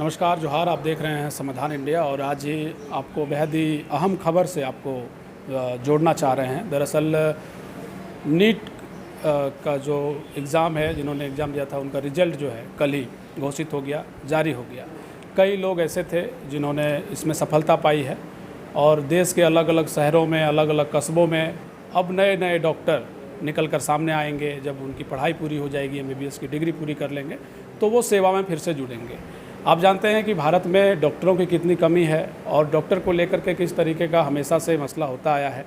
नमस्कार जोहार। आप देख रहे हैं समाधान इंडिया और आज ये आपको बेहद ही अहम खबर से आपको जोड़ना चाह रहे हैं। दरअसल नीट का जो एग्ज़ाम है, जिन्होंने एग्ज़ाम दिया था उनका रिज़ल्ट जो है कल ही घोषित हो गया, जारी हो गया। कई लोग ऐसे थे जिन्होंने इसमें सफलता पाई है और देश के अलग अलग शहरों में, अलग अलग कस्बों में अब नए नए डॉक्टर निकल कर सामने आएंगे। जब उनकी पढ़ाई पूरी हो जाएगी, MBBS की डिग्री पूरी कर लेंगे तो वो सेवा में फिर से जुड़ेंगे। आप जानते हैं कि भारत में डॉक्टरों की कितनी कमी है और डॉक्टर को लेकर के किस तरीके का हमेशा से मसला होता आया है।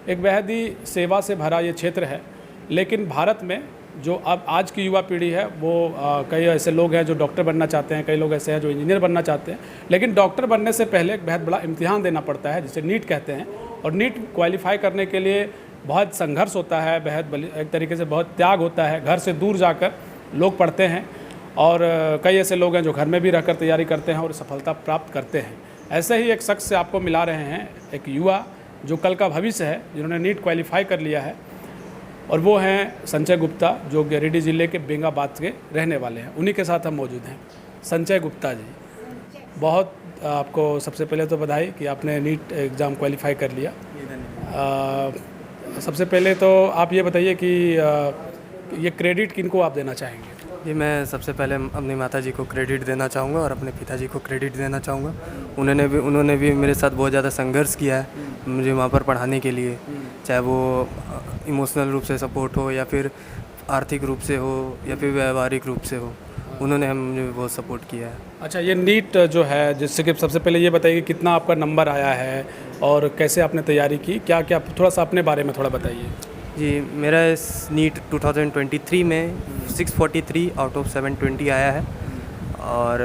एक बेहद ही सेवा से भरा ये क्षेत्र है, लेकिन भारत में जो अब आज की युवा पीढ़ी है वो कई ऐसे लोग हैं जो डॉक्टर बनना चाहते हैं, कई लोग ऐसे हैं जो इंजीनियर बनना चाहते हैं, लेकिन डॉक्टर बनने से पहले एक बेहद बड़ा इम्तिहान देना पड़ता है जिसे नीट कहते हैं। और नीट क्वालिफाई करने के लिए बहुत संघर्ष होता है, बेहद एक तरीके से बहुत त्याग होता है। घर से दूर जाकर लोग पढ़ते हैं और कई ऐसे लोग हैं जो घर में भी रहकर तैयारी करते हैं और सफलता प्राप्त करते हैं। ऐसे ही एक शख्स से आपको मिला रहे हैं, एक युवा जो कल का भविष्य है, जिन्होंने नीट क्वालिफाई कर लिया है, और वो हैं संजय गुप्ता, जो गिरिडीह ज़िले के बेंगाबाद के रहने वाले हैं। उन्हीं के साथ हम मौजूद हैं। संजय गुप्ता जी, बहुत आपको सबसे पहले तो बधाई कि आपने नीट एग्ज़ाम क्वालिफाई कर लिया। सबसे पहले तो आप ये बताइए कि ये क्रेडिट किनको आप देना चाहेंगे? जी, मैं सबसे पहले अपनी माताजी को क्रेडिट देना चाहूँगा और अपने पिताजी को क्रेडिट देना चाहूँगा। उन्होंने भी मेरे साथ बहुत ज़्यादा संघर्ष किया है मुझे वहाँ पर पढ़ाने के लिए, चाहे वो इमोशनल रूप से सपोर्ट हो या फिर आर्थिक रूप से हो या फिर व्यावहारिक रूप से हो। उन्होंने मुझे बहुत सपोर्ट किया है। अच्छा, ये नीट जो है, जिससे कि सबसे पहले ये बताइए कि कितना आपका नंबर आया है और कैसे आपने तैयारी की, क्या क्या, थोड़ा सा अपने बारे में थोड़ा बताइए। जी, मेरा इस नीट 2023 में 643 आउट ऑफ 720 आया है और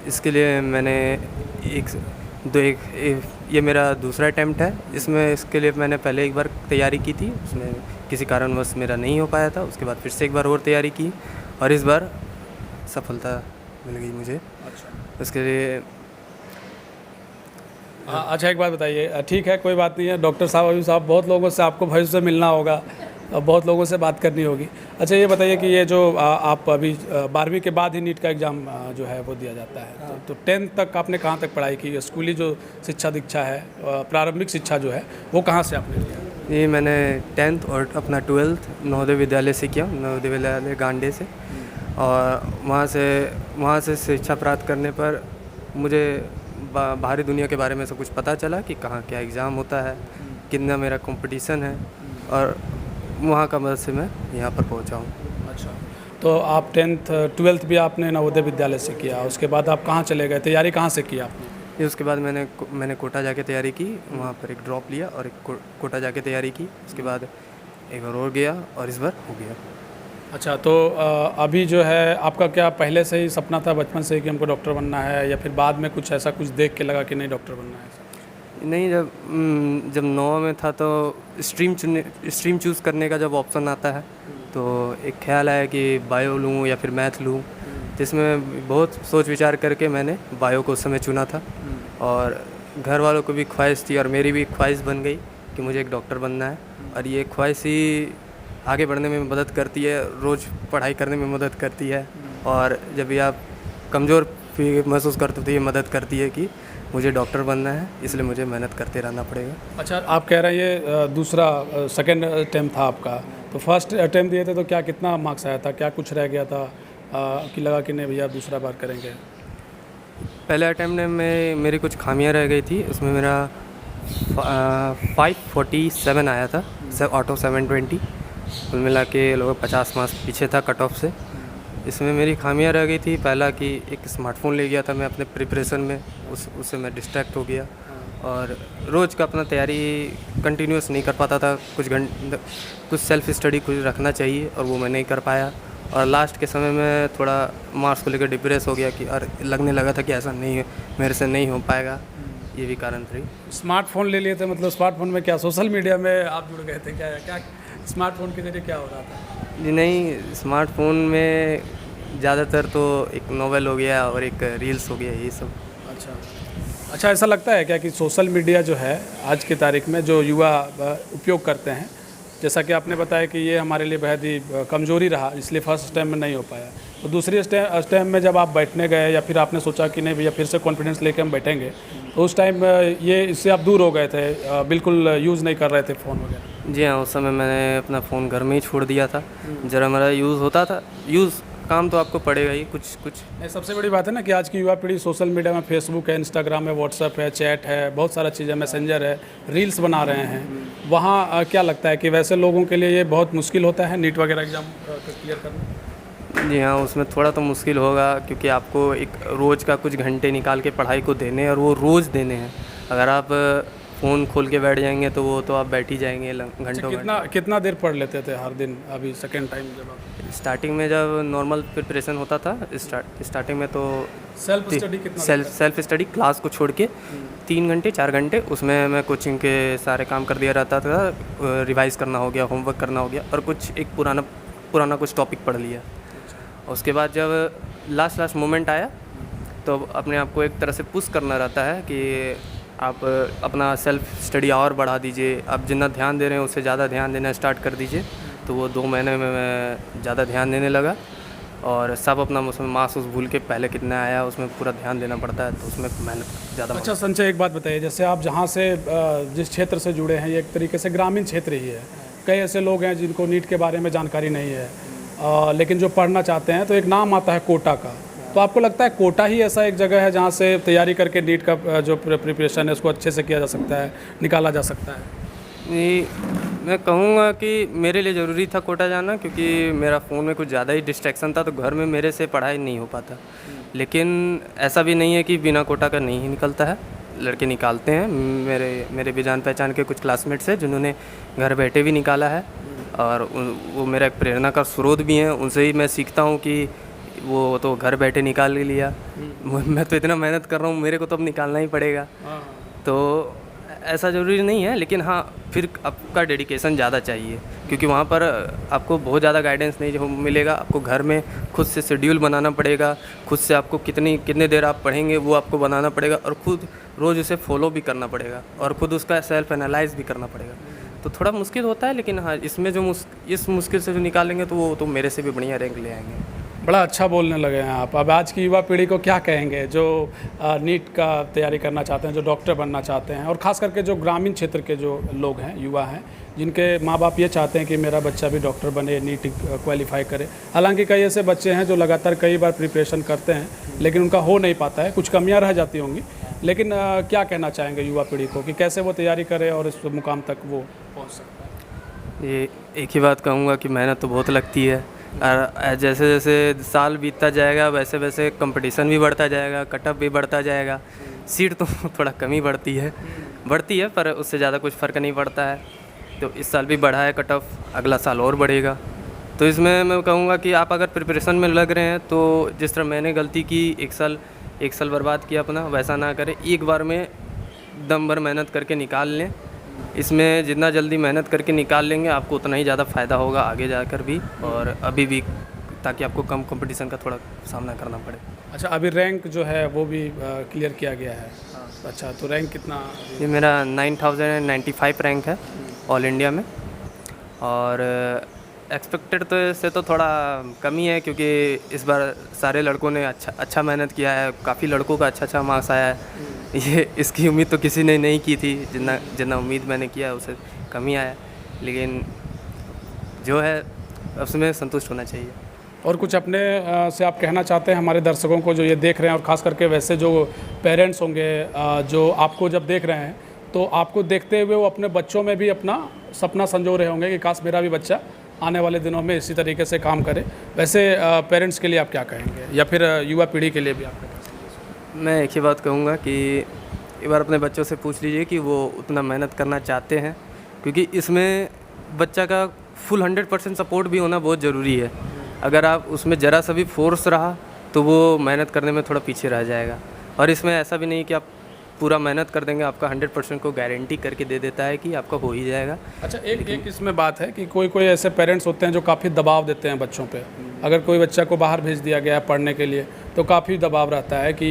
इसके लिए मैंने ये मेरा दूसरा अटैम्प्ट है। इसके लिए मैंने पहले एक बार तैयारी की थी, उसमें किसी कारणवश मेरा नहीं हो पाया था। उसके बाद फिर से एक बार और तैयारी की और इस बार सफलता मिल गई मुझे। अच्छा, इसके लिए अच्छा एक बात बताइए। ठीक है, कोई बात नहीं है डॉक्टर साहब, अभी साहब बहुत लोगों से आपको भविष्य से मिलना होगा और बहुत लोगों से बात करनी होगी। अच्छा, ये बताइए कि ये जो आप अभी 12वीं के बाद ही नीट का एग्ज़ाम जो है वो दिया जाता है, तो 10th तक आपने कहाँ तक पढ़ाई की? स्कूली जो शिक्षा दीक्षा है, प्रारंभिक शिक्षा जो है वो कहाँ से आपने लिया? ये मैंने 10th और अपना 12th नवोदय विद्यालय से किया, नवोदय विद्यालय गांडे से। और वहाँ से शिक्षा प्राप्त करने पर मुझे बाहरी दुनिया के बारे में सब कुछ पता चला कि कहाँ क्या एग्ज़ाम होता है, कितना मेरा कंपटीशन है, और वहाँ का मदद से मैं यहाँ पर पहुँचा हूँ। अच्छा, तो आप 10th 12th भी आपने नवोदय विद्यालय से किया, उसके बाद आप कहाँ चले गए, तैयारी कहाँ से की आपने? उसके बाद मैंने कोटा जाके तैयारी की, वहाँ पर एक ड्रॉप लिया और एक कोटा जाके तैयारी की। उसके बाद एक बार और गया और इस बार हो गया। अच्छा, तो अभी जो है आपका क्या पहले से ही सपना था बचपन से ही कि हमको डॉक्टर बनना है, या फिर बाद में कुछ ऐसा कुछ देख के लगा कि नहीं डॉक्टर बनना है? नहीं, जब 9 में था तो स्ट्रीम चूज़ करने का जब ऑप्शन आता है तो एक ख्याल आया कि बायो लूँ या फिर मैथ लूँ, जिसमें बहुत सोच विचार करके मैंने बायो को उस समय चुना था। और घर वालों को भी ख्वाहिश थी और मेरी भी ख्वाहिश बन गई कि मुझे एक डॉक्टर बनना है। और ये ख्वाहिश ही आगे बढ़ने में मदद करती है, रोज़ पढ़ाई करने में मदद करती है, और जब भी आप कमज़ोर महसूस करते तो ये मदद करती है कि मुझे डॉक्टर बनना है, इसलिए मुझे मेहनत करते रहना पड़ेगा। अच्छा, आप कह रहे हैं ये दूसरा सेकंड अटेम्प्ट था आपका, तो फर्स्ट अटेम्प्ट दिए थे तो क्या कितना मार्क्स आया था, क्या कुछ रह गया था कि लगा कि नहीं भैया दूसरा बार करेंगे? पहले अटेम्प्ट में मेरी कुछ खामियां रह गई थी, उसमें मेरा 547 आया था आउट ऑफ 720। कुल मिला के लगभग 50 मार्क्स पीछे था कट ऑफ से। इसमें मेरी खामियां रह गई थी, पहला कि एक स्मार्टफ़ोन ले गया था मैं अपने प्रिपरेशन में, उससे मैं डिस्ट्रैक्ट हो गया और रोज़ का अपना तैयारी कंटिन्यूस नहीं कर पाता था। कुछ सेल्फ स्टडी कुछ रखना चाहिए और वो मैं नहीं कर पाया, और लास्ट के समय में थोड़ा मार्क्स को लेकर डिप्रेस हो गया कि और लगने लगा था कि ऐसा नहीं, मेरे से नहीं हो पाएगा। ये भी कारण थे। स्मार्टफोन ले लिए थे, मतलब स्मार्टफोन में क्या सोशल मीडिया में आप जुड़ गए थे क्या स्मार्टफोन के जरिए क्या हो रहा था? जी नहीं, स्मार्टफोन में ज़्यादातर तो एक नोवेल हो गया और एक रील्स हो गया, ये सब। अच्छा, ऐसा लगता है क्या कि सोशल मीडिया जो है आज की तारीख में जो युवा उपयोग करते हैं, जैसा कि आपने बताया कि ये हमारे लिए बेहद ही कमज़ोरी रहा, इसलिए फर्स्ट अटैम्प्ट में नहीं हो पाया। तो दूसरी अटैम्प्ट में जब आप बैठने गए या फिर आपने सोचा कि नहीं भैया फिर से कॉन्फिडेंस लेके हम बैठेंगे, तो उस टाइम ये इससे आप दूर हो गए थे, बिल्कुल यूज़ नहीं कर रहे थे फ़ोन वगैरह? जी हाँ, उस समय मैंने अपना फ़ोन घर में ही छोड़ दिया था। ज़रा मेरा यूज़ होता था, काम तो आपको पड़ेगा ही कुछ कुछ। नहीं, सबसे बड़ी बात है ना कि आज की युवा पीढ़ी सोशल मीडिया में फेसबुक है, इंस्टाग्राम है, व्हाट्सएप है, चैट है, बहुत सारा चीज़ है, मैसेंजर है, रील्स बना रहे हैं। वहाँ क्या लगता है कि वैसे लोगों के लिए ये बहुत मुश्किल होता है नीट वगैरह एग्ज़ाम क्लियर करना? जी हाँ, उसमें थोड़ा तो मुश्किल होगा, क्योंकि आपको एक रोज़ का कुछ घंटे निकाल के पढ़ाई को देने हैं और वो रोज़ देने हैं। अगर आप फ़ोन खोल के बैठ जाएंगे तो वो तो आप बैठ ही जाएंगे घंटों। कितना देर पढ़ लेते थे हर दिन? अभी सेकेंड टाइम जब आप स्टार्टिंग में जब नॉर्मल प्रिपरेशन होता था, स्टार्टिंग में तो सेल्फ स्टडी क्लास को छोड़ के 3 घंटे 4 घंटे उसमें मैं कोचिंग के सारे काम कर दिया रहता था। रिवाइज़ करना हो गया, होमवर्क करना हो गया, और कुछ एक पुराना कुछ टॉपिक पढ़ लिया। उसके बाद जब लास्ट मोमेंट आया तो अपने आप को एक तरह से पुश करना रहता है कि आप अपना सेल्फ स्टडी और बढ़ा दीजिए, आप जितना ध्यान दे रहे हैं उससे ज़्यादा ध्यान देना स्टार्ट कर दीजिए। तो वो 2 महीने में मैं ज़्यादा ध्यान देने लगा, और सब अपना उसमें मार्क्स भूल के पहले कितना आया उसमें पूरा ध्यान देना पड़ता है, तो उसमें मेहनत ज़्यादा। अच्छा संजय, एक बात बताइए, जैसे आप जहाँ से जिस क्षेत्र से जुड़े हैं, ये एक तरीके से ग्रामीण क्षेत्र ही है। कई ऐसे लोग हैं जिनको नीट के बारे में जानकारी नहीं है, लेकिन जो पढ़ना चाहते हैं, तो एक नाम आता है कोटा का। तो आपको लगता है कोटा ही ऐसा एक जगह है जहाँ से तैयारी करके नीट का जो प्रिपरेशन है उसको अच्छे से किया जा सकता है, निकाला जा सकता है? जी, मैं कहूँगा कि मेरे लिए ज़रूरी था कोटा जाना, क्योंकि मेरा फ़ोन में कुछ ज़्यादा ही डिस्ट्रैक्शन था, तो घर में मेरे से पढ़ाई नहीं हो पाता। लेकिन ऐसा भी नहीं है कि बिना कोटा का नहीं ही निकलता है, लड़के निकालते हैं। मेरे भी जान पहचान के कुछ क्लासमेट्स हैं जिन्होंने घर बैठे भी निकाला है, और वो मेरा एक प्रेरणा का स्रोत भी हैं। उनसे ही मैं सीखता हूँ कि वो तो घर बैठे निकाल ही लिया, मैं तो इतना मेहनत कर रहा हूँ, मेरे को तो अब निकालना ही पड़ेगा। तो ऐसा ज़रूरी नहीं है, लेकिन हाँ, फिर आपका डेडिकेशन ज़्यादा चाहिए, क्योंकि वहाँ पर आपको बहुत ज़्यादा गाइडेंस नहीं मिलेगा। आपको घर में खुद से शेड्यूल बनाना पड़ेगा, खुद से आपको कितनी देर आप पढ़ेंगे वो आपको बनाना पड़ेगा, और खुद रोज़ उसे फॉलो भी करना पड़ेगा, और खुद उसका सेल्फ एनालाइज भी करना पड़ेगा। तो थोड़ा मुश्किल होता है, लेकिन हाँ, इसमें जो इस मुश्किल से जो निकालेंगे तो वो तो मेरे से भी बढ़िया रैंक ले आएंगे। बड़ा अच्छा बोलने लगे हैं आप। अब आज की युवा पीढ़ी को क्या कहेंगे जो नीट का तैयारी करना चाहते हैं, जो डॉक्टर बनना चाहते हैं, और ख़ास करके जो ग्रामीण क्षेत्र के जो लोग हैं, युवा हैं, जिनके माँ बाप ये चाहते हैं कि मेरा बच्चा भी डॉक्टर बने, नीट क्वालिफाई करे। हालांकि कई ऐसे बच्चे हैं जो लगातार कई बार प्रिपरेशन करते हैं, लेकिन उनका हो नहीं पाता है, कुछ कमियाँ रह जाती होंगी। लेकिन क्या कहना चाहेंगे युवा पीढ़ी को कि कैसे वो तैयारी करे और इस मुकाम तक वो पहुँच सकता है? ये एक ही बात कहूँगा कि मेहनत तो बहुत लगती है, और जैसे जैसे साल बीतता जाएगा वैसे वैसे कंपटीशन भी बढ़ता जाएगा, कटअप भी बढ़ता जाएगा। सीट तो थोड़ा कम ही बढ़ती है, पर उससे ज़्यादा कुछ फ़र्क नहीं पड़ता है। तो इस साल भी बढ़ा है कटअप, अगला साल और बढ़ेगा। तो इसमें मैं कहूँगा कि आप अगर प्रिपरेशन में लग रहे हैं, तो जिस तरह मैंने गलती की, एक साल बर्बाद किया अपना, वैसा ना करें। एक बार में दम भर मेहनत करके निकाल लें। इसमें जितना जल्दी मेहनत करके निकाल लेंगे आपको उतना ही ज़्यादा फ़ायदा होगा आगे जाकर भी, और अभी भी, ताकि आपको कम कंपटीशन का थोड़ा सामना करना पड़े। अच्छा, अभी रैंक जो है वो भी क्लियर किया गया है? अच्छा, तो रैंक कितना? ये मेरा 9095 रैंक है ऑल इंडिया में, और एक्सपेक्टेड तो से तो थोड़ा कम ही है, क्योंकि इस बार सारे लड़कों ने अच्छा मेहनत किया है, काफ़ी लड़कों का अच्छा मार्क्स आया है। ये इसकी उम्मीद तो किसी ने नहीं की थी, जितना उम्मीद मैंने किया है उससे कम ही आया, लेकिन जो है उसमें संतुष्ट होना चाहिए। और कुछ अपने से आप कहना चाहते हैं हमारे दर्शकों को जो ये देख रहे हैं, और ख़ास करके वैसे जो पेरेंट्स होंगे जो आपको जब देख रहे हैं, तो आपको देखते हुए वो अपने बच्चों में भी अपना सपना संजो रहे होंगे कि काश मेरा भी बच्चा आने वाले दिनों में इसी तरीके से काम करे। वैसे पेरेंट्स के लिए आप क्या कहेंगे, या फिर युवा पीढ़ी के लिए भी आप क्या कहेंगे? मैं एक ही बात कहूँगा कि एक बार अपने बच्चों से पूछ लीजिए कि वो उतना मेहनत करना चाहते हैं, क्योंकि इसमें बच्चा का फुल 100% सपोर्ट भी होना बहुत ज़रूरी है। अगर आप उसमें ज़रा सा भी फोर्स रहा तो वो मेहनत करने में थोड़ा पीछे रह जाएगा। और इसमें ऐसा भी नहीं कि आप पूरा मेहनत कर देंगे, आपका 100% को गारंटी करके दे देता है कि आपका हो ही जाएगा। अच्छा, एक इसमें बात है कि कोई ऐसे पेरेंट्स होते हैं जो काफ़ी दबाव देते हैं बच्चों पे। अगर कोई बच्चा को बाहर भेज दिया गया है पढ़ने के लिए, तो काफ़ी दबाव रहता है कि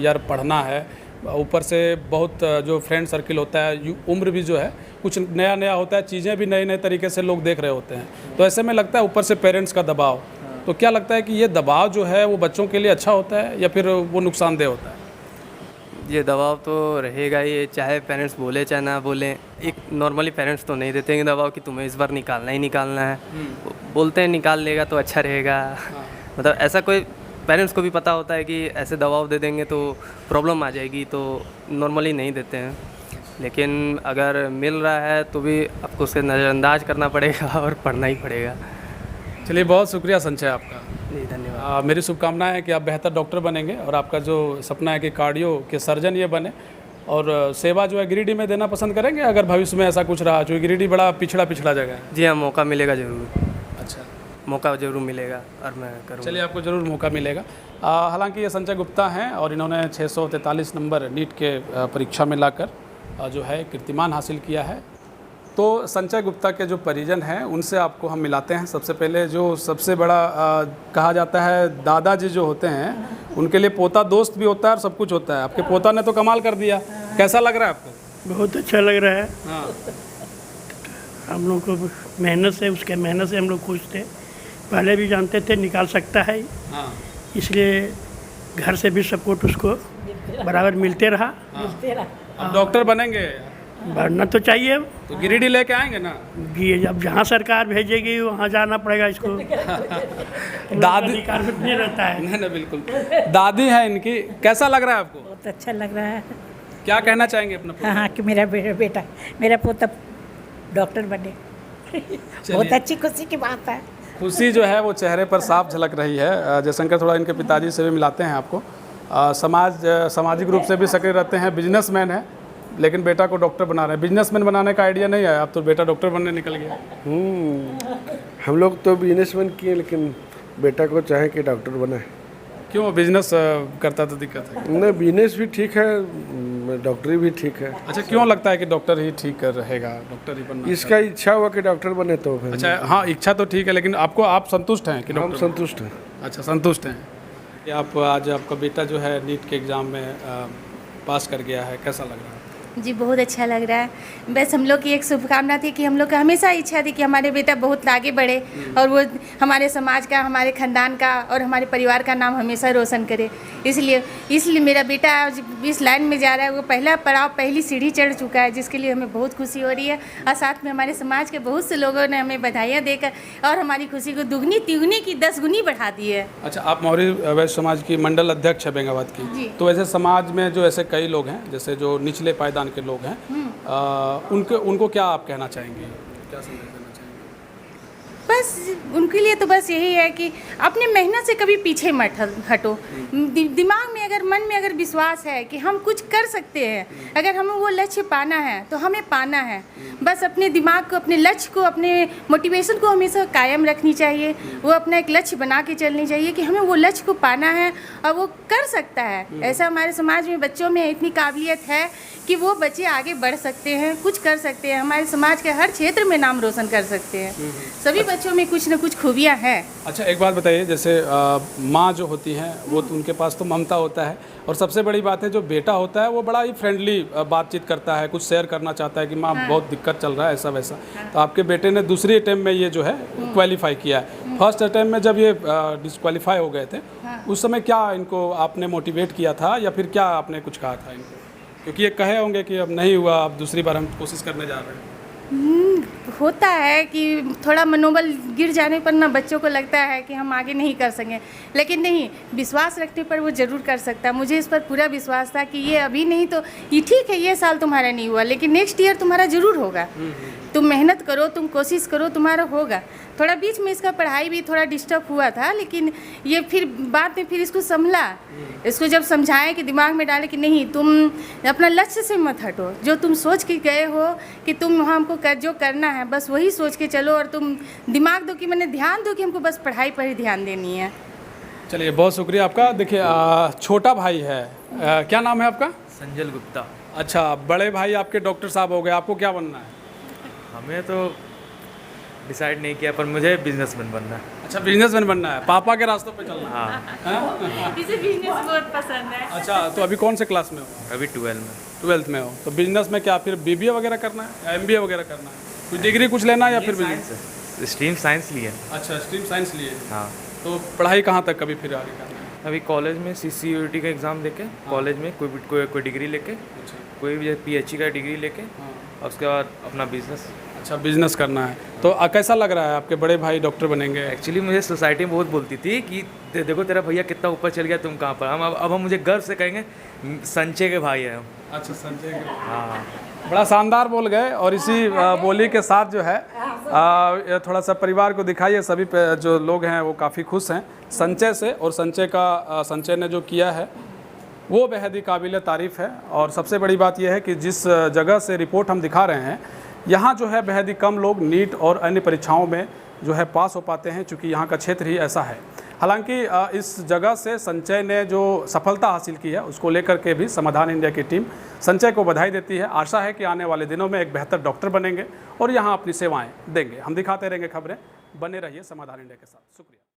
यार पढ़ना है, ऊपर से बहुत जो फ्रेंड सर्किल होता है, उम्र भी जो है कुछ नया नया होता है, चीज़ें भी नए नए तरीके से लोग देख रहे होते हैं, तो ऐसे में लगता है ऊपर से पेरेंट्स का दबाव, तो क्या लगता है कि ये दबाव जो है वो बच्चों के लिए अच्छा होता है या फिर वो नुकसानदेह होता है? ये दबाव तो रहेगा ही, चाहे पेरेंट्स बोले चाहे ना बोले। एक नॉर्मली पेरेंट्स तो नहीं देते हैं दबाव कि तुम्हें इस बार निकालना ही निकालना है, बोलते हैं निकाल लेगा तो अच्छा रहेगा। मतलब ऐसा कोई पेरेंट्स को भी पता होता है कि ऐसे दबाव दे देंगे तो प्रॉब्लम आ जाएगी, तो नॉर्मली नहीं देते हैं। लेकिन अगर मिल रहा है तो भी आपको उसे नज़रअंदाज करना पड़ेगा और पढ़ना ही पड़ेगा। चलिए, बहुत शुक्रिया संजय आपका। जी धन्यवाद। मेरी शुभकामनाएं हैं कि आप बेहतर डॉक्टर बनेंगे और आपका जो सपना है कि कार्डियो के सर्जन ये बने, और सेवा जो है गिरिडीह में देना पसंद करेंगे अगर भविष्य में ऐसा कुछ रहा, जो गिरिडीह बड़ा पिछड़ा जगह है। जी हाँ, मौका मिलेगा ज़रूर। अच्छा, मौका ज़रूर मिलेगा और मैं करूँगा। चलिए, आपको ज़रूर मौका मिलेगा। हालांकि ये संजय गुप्ता हैं और इन्होंने 643 नंबर नीट के परीक्षा में लाकर जो है कीर्तिमान हासिल किया है। तो संजय गुप्ता के जो परिजन हैं उनसे आपको हम मिलाते हैं। सबसे पहले जो सबसे बड़ा कहा जाता है दादाजी जो होते हैं, उनके लिए पोता दोस्त भी होता है और सब कुछ होता है। आपके पोता ने तो कमाल कर दिया, कैसा लग रहा है आपको? बहुत अच्छा लग रहा है। हाँ, हम लोग को मेहनत से, उसके मेहनत से हम लोग खुश थे। पहले भी जानते थे निकाल सकता है, हाँ, इसलिए घर से भी सपोर्ट उसको बराबर मिलते रहा। अब डॉक्टर बनेंगे बढ़ना तो चाहिए। तो गिरिडीह लेके आएंगे ना? कि अब जहाँ सरकार भेजेगी वहाँ जाना पड़ेगा इसको। दादी अधिकार में नहीं रहता है। नहीं, बिल्कुल। दादी है इनकी, कैसा लग रहा है आपको? बहुत अच्छा लग रहा है। क्या कहना चाहेंगे अपना पोता? हाँ, कि मेरा बेटा, मेरा पोता डॉक्टर बने। बहुत अच्छी खुशी की बात है। खुशी जो है वो चेहरे पर साफ झलक रही है। जयशंकर, थोड़ा इनके पिताजी से भी मिलाते हैं आपको। सामाजिक रूप से भी सक्रिय रहते हैं, बिजनेसमैन है, लेकिन बेटा को डॉक्टर बना रहे हैं। बिजनेसमैन बनाने का आइडिया नहीं आया, अब तो बेटा डॉक्टर बनने निकल गया। हम लोग तो बिजनेसमैन किए, लेकिन बेटा को चाहे कि डॉक्टर बना है। क्यों, बिजनेस करता तो दिक्कत है? नहीं, बिजनेस भी ठीक है, डॉक्टरी भी ठीक है। अच्छा, क्यों लगता है कि डॉक्टर ही ठीक रहेगा, डॉक्टर ही बनना? इसका इच्छा हुआ कि डॉक्टर बने तो फिर। अच्छा, हाँ, इच्छा तो ठीक है, लेकिन आपको, आप संतुष्ट हैं कि हम डॉक्टर? संतुष्ट हैं। अच्छा, संतुष्ट हैं। कि आप आज आपका बेटा जो है नीट के एग्ज़ाम में पास कर गया है, कैसा लग रहा है? जी, बहुत अच्छा लग रहा है। बस हम लोग की एक शुभकामना थी कि हम लोग का हमेशा इच्छा थी कि हमारे बेटा बहुत आगे बढ़े और वो हमारे समाज का, हमारे ख़ानदान का और हमारे परिवार का नाम हमेशा रोशन करे। इसलिए मेरा बेटा आज इस लाइन में जा रहा है। वो पहला पड़ाव, पहली सीढ़ी चढ़ चुका है, जिसके लिए हमें बहुत खुशी हो रही है। और साथ में हमारे समाज के बहुत से लोगों ने हमें बधाइयाँ देकर और हमारी खुशी को दुगनी तिगुनी की 10 गुनी बढ़ा दी है। अच्छा, आप मौर्य वैश्य समाज की मंडल अध्यक्ष है बेंगाबाद की, तो ऐसे समाज में जो ऐसे कई लोग हैं, जैसे जो निचले पायदान के लोग हैं, उनको क्या आप कहना चाहेंगे, क्या संदेश देना चाहेंगे? बस उनके लिए तो बस यही है कि अपनी मेहनत से कभी पीछे मत हटो। दिमाग में अगर, मन में अगर विश्वास है कि हम कुछ कर सकते हैं, अगर हमें वो लक्ष्य पाना है तो हमें पाना है। बस अपने दिमाग को, अपने लक्ष्य को, अपने मोटिवेशन को हमेशा कायम रखनी चाहिए। वो अपना एक लक्ष्य बना के चलनी चाहिए कि हमें वो लक्ष्य को पाना है और वो कर सकता है। ऐसा हमारे समाज में बच्चों में इतनी काबिलियत है कि वो बच्चे आगे बढ़ सकते हैं, कुछ कर सकते हैं, हमारे समाज के हर क्षेत्र में नाम रोशन कर सकते हैं। सभी बच्चों में कुछ न कुछ खूबियाँ हैं। अच्छा, एक बात बताइए, जैसे माँ जो होती हैं वो तो उनके पास तो ममता होता है, और सबसे बड़ी बात है जो बेटा होता है वो बड़ा ही फ्रेंडली बातचीत करता है, कुछ शेयर करना चाहता है कि माँ बहुत दिक्कत चल रहा है, ऐसा वैसा। तो आपके बेटे ने दूसरी अटेम्प्ट में ये जो है क्वालिफाई किया है। फर्स्ट अटेम्प्ट में जब ये डिस्क्वालीफाई हो गए थे, उस समय क्या इनको आपने मोटिवेट किया था या फिर क्या आपने कुछ कहा था इनको? क्योंकि ये कहे होंगे कि अब नहीं हुआ, अब दूसरी बार हम कोशिश करने जा रहे हैं। होता है कि थोड़ा मनोबल गिर जाने पर ना बच्चों को लगता है कि हम आगे नहीं कर सकें, लेकिन नहीं, विश्वास रखने पर वो ज़रूर कर सकता है। मुझे इस पर पूरा विश्वास था कि ये अभी नहीं तो ये ठीक है, ये साल तुम्हारा नहीं हुआ, लेकिन नेक्स्ट ईयर तुम्हारा ज़रूर होगा। तुम मेहनत करो, तुम कोशिश करो, तुम्हारा होगा। थोड़ा बीच में इसका पढ़ाई भी थोड़ा डिस्टर्ब हुआ था, लेकिन ये फिर बाद में फिर इसको संभला। इसको जब समझाएं कि दिमाग में डाले कि नहीं, तुम अपना लक्ष्य से मत हटो, जो तुम सोच के गए हो कि तुम हमको जो करना है बस वही सोच के चलो, और तुम दिमाग दो कि मैंने ध्यान दो कि हमको बस पढ़ाई पर ही ध्यान देनी है। चलिए, बहुत शुक्रिया आपका। देखिए, छोटा भाई है, क्या नाम है आपका? संजल गुप्ता। अच्छा, बड़े भाई आपके डॉक्टर साहब हो गए, आपको क्या बनना है? हमें तो डिसाइड नहीं किया, पर मुझे बिजनेसमैन बनना है। अच्छा, बिजनेसमैन बनना है, पापा के रास्तों पे चलना है। हाँ, इसे बिजनेस बहुत पसंद है। अच्छा, तो अभी कौन से क्लास में हो? अभी 12 में। 12th में हो, तो बिजनेस में क्या फिर बीबीए वगैरह करना है या एमबीए वगैरह करना है? कोई डिग्री कुछ लेना है या फिर बिजनेस? स्ट्रीम साइंस ली है। अच्छा, स्ट्रीम साइंस लिए। हाँ, तो पढ़ाई कहाँ तक कभी फिर आगे करना है? अभी कॉलेज में CCUET का एग्ज़ाम देके कॉलेज में कोई डिग्री लेके, अच्छा, कोई भी PhD का डिग्री लेके, हाँ। और उसके बाद अपना बिजनेस। अच्छा, बिजनेस करना है। तो कैसा लग रहा है, आपके बड़े भाई डॉक्टर बनेंगे? एक्चुअली मुझे सोसाइटी में बहुत बोलती थी कि देखो तेरा भैया कितना ऊपर चल गया, तुम कहाँ पर। अब हम मुझे गर्व से कहेंगे संजय के भाई हैं हम। अच्छा, संजय के। हाँ, बड़ा शानदार बोल गए। और इसी बोली के साथ जो है ये थोड़ा सा परिवार को दिखाइए, सभी जो लोग हैं वो काफ़ी खुश हैं संजय से, और संजय ने जो किया है वो बेहद ही काबिल तारीफ़ है। और सबसे बड़ी बात यह है कि जिस जगह से रिपोर्ट हम दिखा रहे हैं, यहाँ जो है बेहद ही कम लोग नीट और अन्य परीक्षाओं में जो है पास हो पाते हैं, चूँकि यहाँ का क्षेत्र ही ऐसा है। हालांकि इस जगह से संजय ने जो सफलता हासिल की है उसको लेकर के भी समाधान इंडिया की टीम संजय को बधाई देती है। आशा है कि आने वाले दिनों में एक बेहतर डॉक्टर बनेंगे और यहाँ अपनी सेवाएं देंगे। हम दिखाते रहेंगे खबरें, बने रहिए समाधान इंडिया के साथ। शुक्रिया।